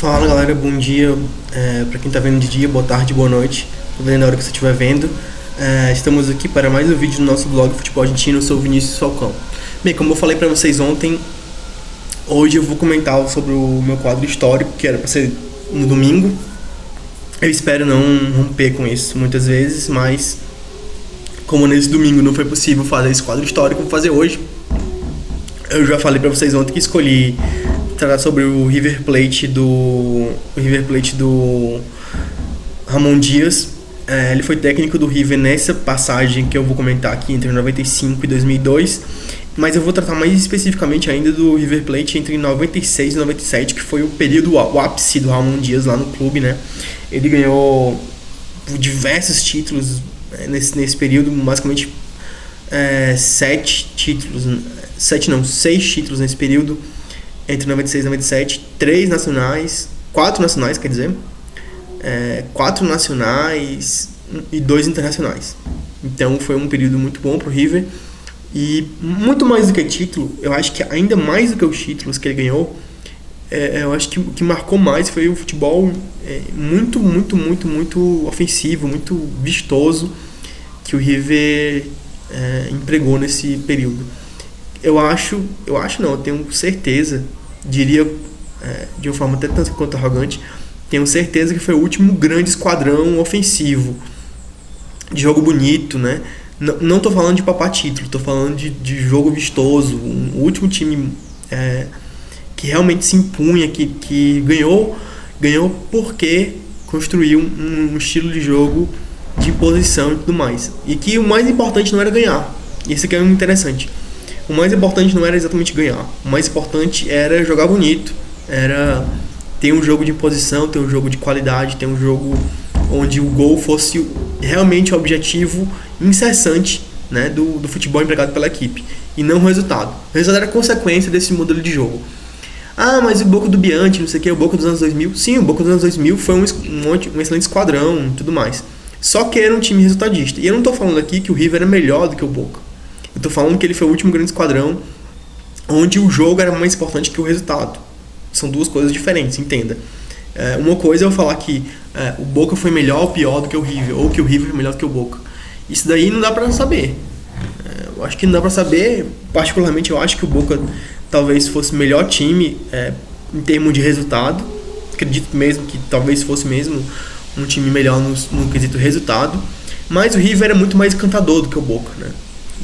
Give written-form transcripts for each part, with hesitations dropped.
Fala galera, bom dia. Para quem tá vendo de dia, boa tarde, boa noite, dependendo da hora que você estiver vendo. Estamos aqui para mais um vídeo do nosso blog Futebol Argentino. Eu sou o Vinícius Falcão. Bem, como eu falei para vocês ontem, hoje eu vou comentar sobre o meu quadro histórico, que era para ser no domingo. Eu espero não romper com isso muitas vezes, mas como nesse domingo não foi possível fazer esse quadro histórico, vou fazer hoje. Eu já falei para vocês ontem que escolhi tratar sobre o River Plate do Ramon Dias. Ele foi técnico do River nessa passagem que eu vou comentar aqui entre 95 e 2002, mas eu vou tratar mais especificamente ainda do River Plate entre 96 e 97, que foi o período, o ápice do Ramon Dias lá no clube, né? Ele ganhou diversos títulos nesse período, basicamente 6 títulos nesse período, entre 96 e 97, 4 nacionais, quer dizer, 4 nacionais e 2 internacionais. Então foi um período muito bom pro River, e muito mais do que título, eu acho que ainda mais do que os títulos que ele ganhou, eu acho que o que marcou mais foi o futebol muito ofensivo, muito vistoso que o River empregou nesse período. Eu tenho certeza, diria de uma forma até tanto quanto arrogante, tenho certeza que foi o último grande esquadrão ofensivo, de jogo bonito, né? Não tô falando de papar título, tô falando de jogo vistoso, o último time que realmente se impunha, que ganhou porque construiu um estilo de jogo de imposição e tudo mais. E que o mais importante não era ganhar, isso aqui é muito interessante. O mais importante não era exatamente ganhar. O mais importante era jogar bonito. Era ter um jogo de imposição, ter um jogo de qualidade, ter um jogo onde o gol fosse realmente o objetivo incessante, né, do futebol empregado pela equipe. E não o resultado. O resultado era consequência desse modelo de jogo. Mas o Boca do Bianchi, não sei o que, o Boca dos anos 2000. Sim, o Boca dos anos 2000 foi um excelente esquadrão e tudo mais. Só que era um time resultadista. E eu não estou falando aqui que o River era melhor do que o Boca. Eu tô falando que ele foi o último grande esquadrão onde o jogo era mais importante que o resultado. São duas coisas diferentes, entenda. Uma coisa é eu falar que o Boca foi melhor ou pior do que o River, ou que o River foi melhor do que o Boca. Isso daí não dá pra saber. Eu acho que não dá pra saber. Particularmente eu acho que o Boca talvez fosse melhor time em termos de resultado. Acredito mesmo que talvez fosse mesmo um time melhor no quesito resultado. Mas o River era muito mais encantador do que o Boca, né?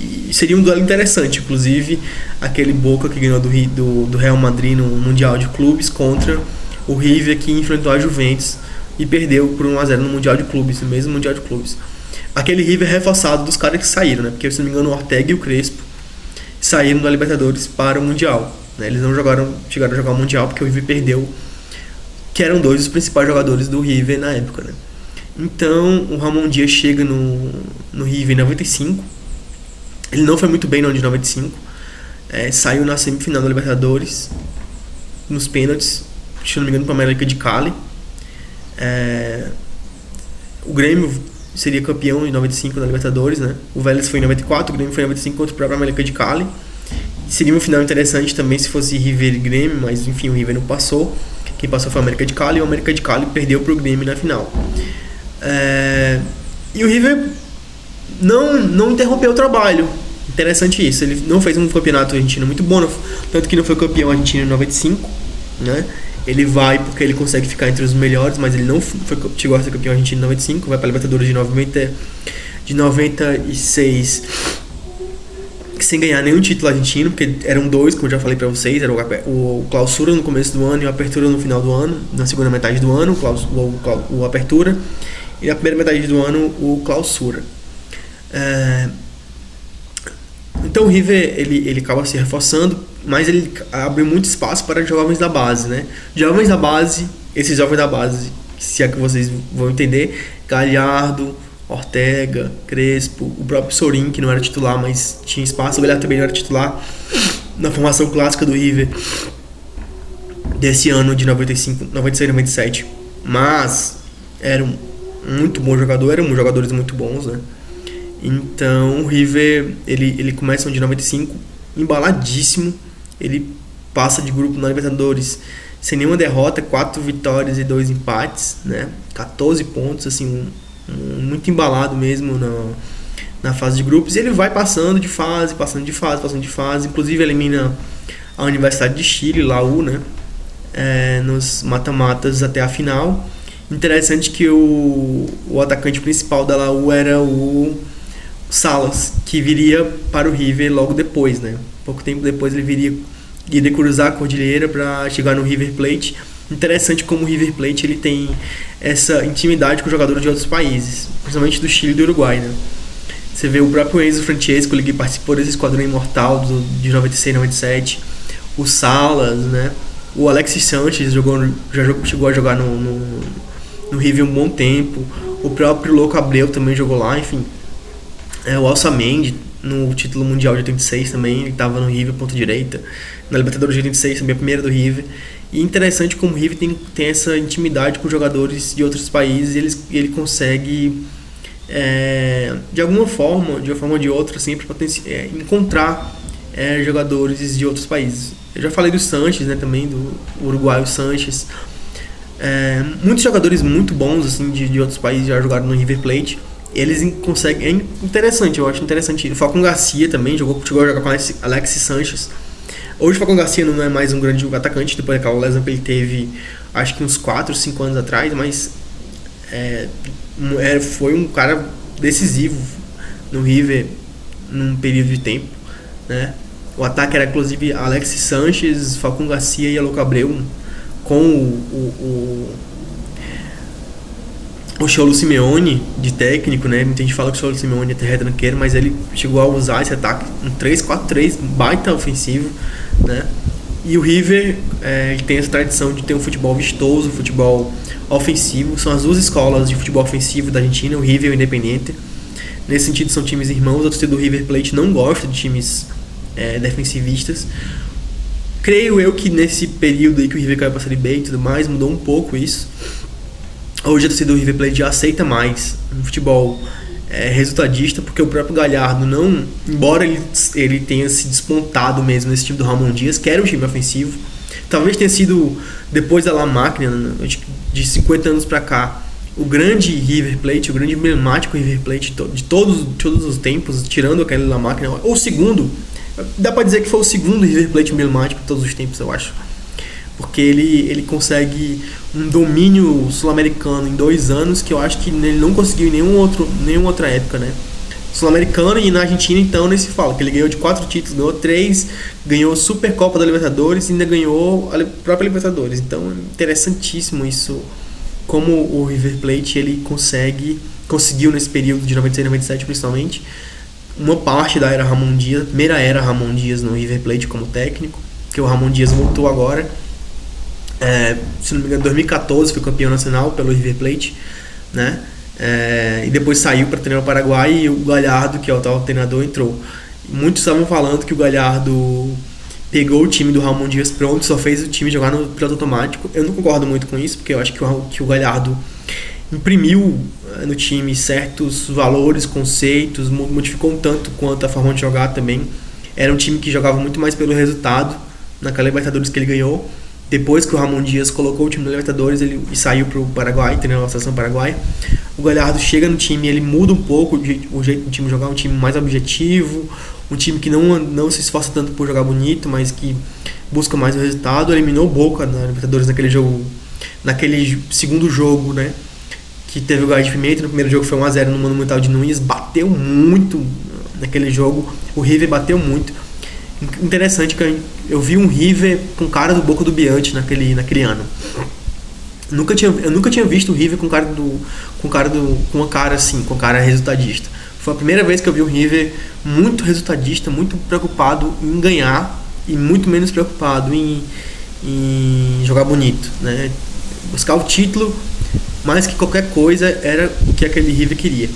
E seria um duelo interessante, inclusive aquele Boca que ganhou do Real Madrid no Mundial de Clubes contra o River que enfrentou a Juventus e perdeu por 1-0 no Mundial de Clubes, no mesmo Mundial de Clubes. Aquele River reforçado dos caras que saíram, né? Porque, se não me engano, o Ortega e o Crespo saíram da Libertadores para o Mundial, né? Eles não chegaram a jogar o Mundial porque o River perdeu, que eram 2 dos principais jogadores do River na época, né? Então o Ramon Dias chega no River em 95. Ele não foi muito bem no ano de 95. Saiu na semifinal da Libertadores, nos pênaltis, se não me engano, para a América de Cali. O Grêmio seria campeão em 95 da Libertadores, né? O Vélez foi em 94, o Grêmio foi em 95 contra o próprio América de Cali. Seria um final interessante também se fosse River e Grêmio, mas enfim, o River não passou. Quem passou foi o América de Cali, e o América de Cali perdeu para o Grêmio na final. E o River não interrompeu o trabalho. Interessante isso. Ele não fez um campeonato argentino muito bom, tanto que não foi campeão argentino em 95, né? Ele vai porque ele consegue ficar entre os melhores, mas ele não chegou a ser campeão argentino em 95. Vai para a Libertadores de 96 sem ganhar nenhum título argentino, porque eram 2, como eu já falei para vocês. Era o Clausura no começo do ano e o Apertura no final do ano, na segunda metade do ano, o Apertura, e na primeira metade do ano o Clausura. Então o River ele acaba se reforçando, mas ele abre muito espaço para jovens da base, né? Esses jovens da base, se é que vocês vão entender, Galhardo, Ortega, Crespo, o próprio Sorin, que não era titular, mas tinha espaço. O Galhardo também não era titular na formação clássica do River desse ano de 95, 96 e 97, mas eram muito bons jogadores, eram jogadores muito bons, né? Então o River ele começa de 95 embaladíssimo. Ele passa de grupo na Libertadores sem nenhuma derrota, 4 vitórias e 2 empates, né? 14 pontos, assim, muito embalado mesmo na fase de grupos. E ele vai passando de fase, passando de fase, passando de fase. Inclusive elimina a Universidade de Chile, Laú, né? Nos mata-matas até a final. Interessante que o atacante principal da Laú era o Salas, que viria para o River logo depois, né? Pouco tempo depois ele iria cruzar a cordilheira para chegar no River Plate. Interessante como o River Plate ele tem essa intimidade com jogadores de outros países, principalmente do Chile e do Uruguai, né? Você vê o próprio Enzo Francesco, ele que participou desse esquadrão imortal de 96 e 97, o Salas, né? O Alexis Sanchez chegou a jogar no River um bom tempo. O próprio Louco Abreu também jogou lá, enfim. O Alçamendi, no título mundial de 86 também, ele estava no River, ponta direita. Na Libertadores de 86 também, a primeira do River. E interessante como o River tem essa intimidade com jogadores de outros países e ele consegue, de alguma forma, de uma forma ou de outra, sempre encontrar jogadores de outros países. Eu já falei do Sanches, né, também, do uruguaio Sanches. Muitos jogadores muito bons assim, de outros países já jogaram no River Plate. Eles conseguem. É interessante, eu acho interessante. O Falcão Garcia também chegou a jogar com Alexis Sanchez. Hoje o Falcão Garcia não é mais um grande atacante, depois daquela lesão que ele teve, acho que uns 4, 5 anos atrás, mas foi um cara decisivo no River num período de tempo, né? O ataque era inclusive Alexis Sanchez, Falcão Garcia e Aloco Abreu, com o Cholo Simeone de técnico, né? Muita gente fala que o Cholo Simeone é retranqueiro, mas ele chegou a usar esse ataque, um 3-4-3, baita ofensivo, né? E o River ele tem essa tradição de ter um futebol vistoso, futebol ofensivo. São as duas escolas de futebol ofensivo da Argentina, o River e o Independiente. Nesse sentido são times irmãos. A torcida do River Plate não gosta de times defensivistas. Creio eu que nesse período aí que o River caiu para a Série B e tudo mais, mudou um pouco isso. Hoje a torcida do River Plate já aceita mais um futebol resultadista, porque o próprio Galhardo não, embora ele tenha se despontado mesmo nesse time do Ramon Dias, que era um time ofensivo, talvez tenha sido, depois da La Máquina, de 50 anos pra cá, o grande River Plate, o grande emblemático River Plate de todos os tempos, tirando aquele La Máquina, ou o segundo, dá pra dizer que foi o segundo River Plate emblemático de todos os tempos, eu acho. Porque ele consegue um domínio sul-americano em 2 anos que eu acho que ele não conseguiu em nenhuma outra época, né? Sul-americano e na Argentina, então, nem se fala, que ele ganhou de 4 títulos, ganhou 3, ganhou Supercopa da Libertadores e ainda ganhou a própria Libertadores. Então é interessantíssimo isso, como o River Plate ele conseguiu nesse período de 96 e 97 principalmente, uma parte da era Ramon Dias, primeira era Ramon Dias no River Plate como técnico, que o Ramon Dias voltou agora. Se não me engano, em 2014 foi campeão nacional pelo River Plate, né? E depois saiu para treinar o Paraguai e o Galhardo, que é o tal treinador, entrou. Muitos estavam falando que o Galhardo pegou o time do Ramon Dias pronto, só fez o time jogar no piloto automático. Eu não concordo muito com isso, porque eu acho que o Galhardo imprimiu no time certos valores, conceitos, modificou um tanto quanto a forma de jogar também. Era um time que jogava muito mais pelo resultado naquela Libertadores que ele ganhou. Depois que o Ramon Dias colocou o time na Libertadores e saiu para o Paraguai, treinou a seleção paraguaia, o Galhardo chega no time, ele muda um pouco o jeito do time jogar, um time mais objetivo, um time que não se esforça tanto por jogar bonito, mas que busca mais o resultado. Eliminou o Boca na Libertadores naquele segundo jogo, né? Que teve o Gás de Pimenta. No primeiro jogo foi 1-0 no Monumental de Nunes, bateu muito naquele jogo, o River bateu muito. Interessante que eu vi um River com cara do Boca do Bianchi naquele ano. Eu nunca tinha visto o River com uma cara assim, com cara resultadista. Foi a primeira vez que eu vi o River muito resultadista, muito preocupado em ganhar e muito menos preocupado em jogar bonito, né? Buscar o título, mais que qualquer coisa era o que aquele River queria.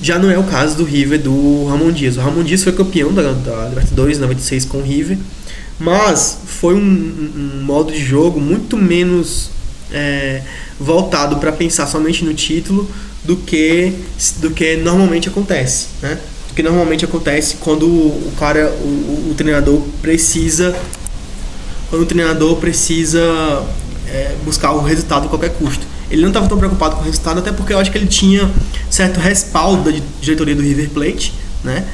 Já não é o caso do River do Ramon Dias. O Ramon Dias foi campeão da Libertadores 96 com o River, mas foi um modo de jogo muito menos voltado para pensar somente no título do que normalmente acontece, né? Do que normalmente acontece quando o treinador precisa quando o treinador precisa buscar o resultado a qualquer custo. Ele não estava tão preocupado com o resultado, até porque eu acho que ele tinha certo respaldo da diretoria do River Plate, né?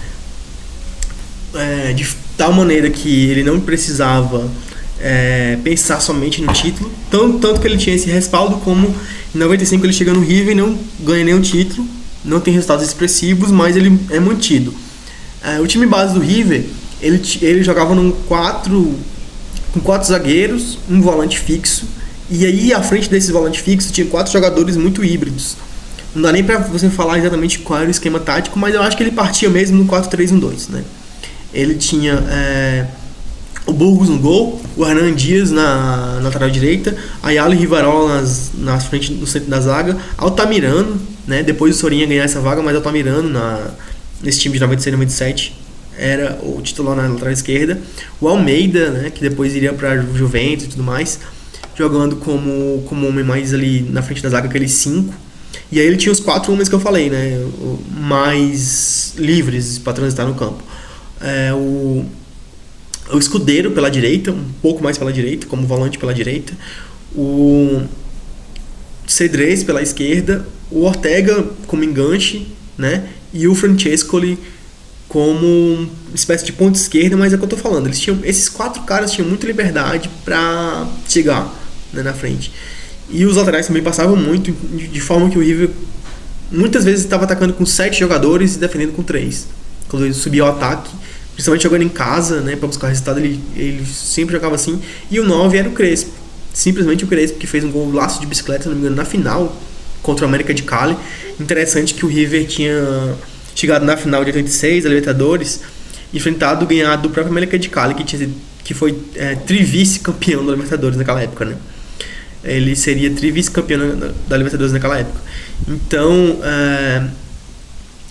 De tal maneira que ele não precisava pensar somente no título, tanto que ele tinha esse respaldo, como em 95 ele chega no River e não ganha nenhum título, não tem resultados expressivos, mas ele é mantido. O time base do River, ele jogava com 4 zagueiros, um volante fixo, e aí à frente desses volantes fixos tinha 4 jogadores muito híbridos. Não dá nem pra você falar exatamente qual era o esquema tático, mas eu acho que ele partia mesmo no 4-3-1-2, né? Ele tinha o Burgos no gol, o Hernan Dias na lateral direita, Ayala e Rivarola no centro da zaga, Altamirano, né? Depois o Sorinha ganhar essa vaga, mas Altamirano nesse time de 96 e 97 era o titular na lateral esquerda, o Almeida, né? Que depois iria para Juventus e tudo mais, jogando como homem mais ali na frente da zaga, aqueles 5. E aí ele tinha os 4 homens que eu falei, né? Mais livres para transitar no campo. O Escudeiro pela direita, um pouco mais pela direita, como volante pela direita. O Cedrez pela esquerda. O Ortega como enganche, né? E o Francescoli como uma espécie de ponta esquerda, mas é o que eu tô falando. Esses 4 caras tinham muita liberdade para chegar, né, na frente. E os laterais também passavam muito, de forma que o River muitas vezes estava atacando com 7 jogadores e defendendo com 3. Quando ele subia ao ataque, principalmente jogando em casa, né, para buscar resultado, ele sempre jogava assim. E o 9 era o Crespo, simplesmente o Crespo, que fez um gol laço de bicicleta, se não me engano, na final contra o América de Cali. Interessante que o River tinha chegado na final de 86, a Libertadores, enfrentado, ganhado do próprio América de Cali, que foi trivice-campeão da Libertadores naquela época, né? Ele seria trivice-campeão da Libertadores naquela época. Então,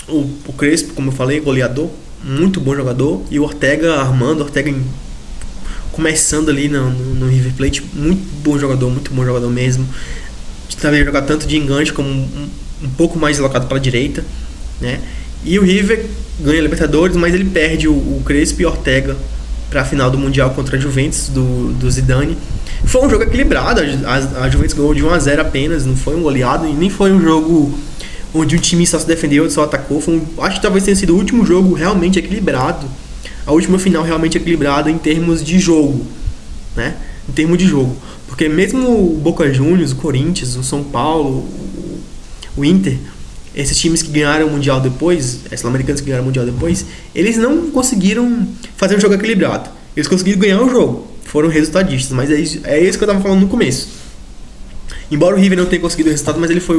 o Crespo, como eu falei, goleador, muito bom jogador, e o Ortega armando, começando ali no River Plate, muito bom jogador mesmo. Também jogar tanto de enganche como um pouco mais deslocado para a direita, né? E o River ganha a Libertadores, mas ele perde o Crespo e Ortega para a final do Mundial contra a Juventus do Zidane. Foi um jogo equilibrado, a Juventus ganhou de 1-0 apenas, não foi um goleado, e nem foi um jogo onde o time só se defendeu, só atacou. Acho que talvez tenha sido o último jogo realmente equilibrado, a última final realmente equilibrada em termos de jogo, né? Em termos de jogo. Porque mesmo o Boca Juniors, o Corinthians, o São Paulo, o Inter, esses times que ganharam o Mundial depois, sul-americanos que ganharam o Mundial depois, eles não conseguiram fazer um jogo equilibrado. Eles conseguiram ganhar o jogo, foram resultadistas, mas é isso que eu estava falando no começo. Embora o River não tenha conseguido o resultado, mas ele foi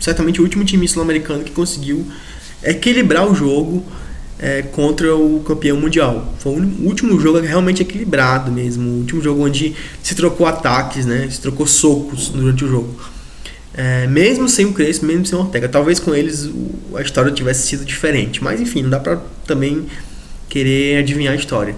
certamente o último time sul-americano que conseguiu equilibrar o jogo contra o campeão mundial. Foi o último jogo realmente equilibrado mesmo, o último jogo onde se trocou ataques, né? Se trocou socos durante o jogo. Mesmo sem o Crespo, mesmo sem o Ortega. Talvez com eles a história tivesse sido diferente, mas enfim, não dá pra também querer adivinhar a história.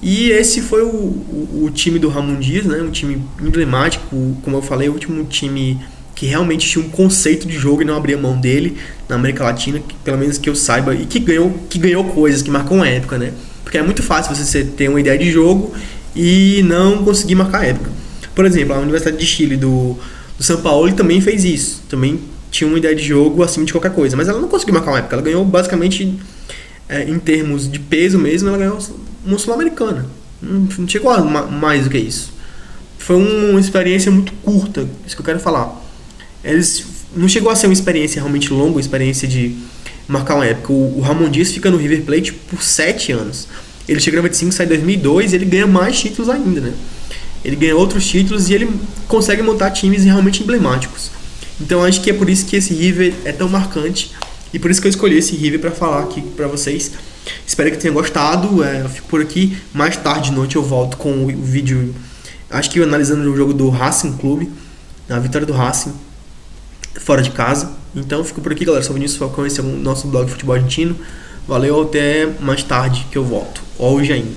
E esse foi o time do Ramon Dias, né? Um time emblemático, como eu falei, o último time que realmente tinha um conceito de jogo e não abria mão dele na América Latina, que, pelo menos que eu saiba, e que ganhou coisas, que marcou uma época, né? Porque é muito fácil você ter uma ideia de jogo e não conseguir marcar a época. Por exemplo, a Universidade de Chile do São Paulo também fez isso, também tinha uma ideia de jogo acima de qualquer coisa, mas ela não conseguiu marcar uma época, ela ganhou basicamente, em termos de peso mesmo, ela ganhou uma Sul-Americana, não chegou a mais do que isso. Foi uma experiência muito curta, isso que eu quero falar. Não chegou a ser uma experiência realmente longa, uma experiência de marcar uma época. O Ramon Dias fica no River Plate por 7 anos. Ele chega em 95, sai em 2002 e ele ganha mais títulos ainda, né? Ele ganha outros títulos e ele consegue montar times realmente emblemáticos. Então acho que é por isso que esse River é tão marcante e por isso que eu escolhi esse River para falar aqui para vocês. Espero que tenham gostado. Eu fico por aqui. Mais tarde de noite eu volto com o vídeo, acho que analisando o jogo do Racing Clube, a vitória do Racing fora de casa. Então eu fico por aqui, galera. Sou o Vinícius Falcão, esse é o nosso blog Futebol Argentino. Valeu, até mais tarde que eu volto, hoje ainda.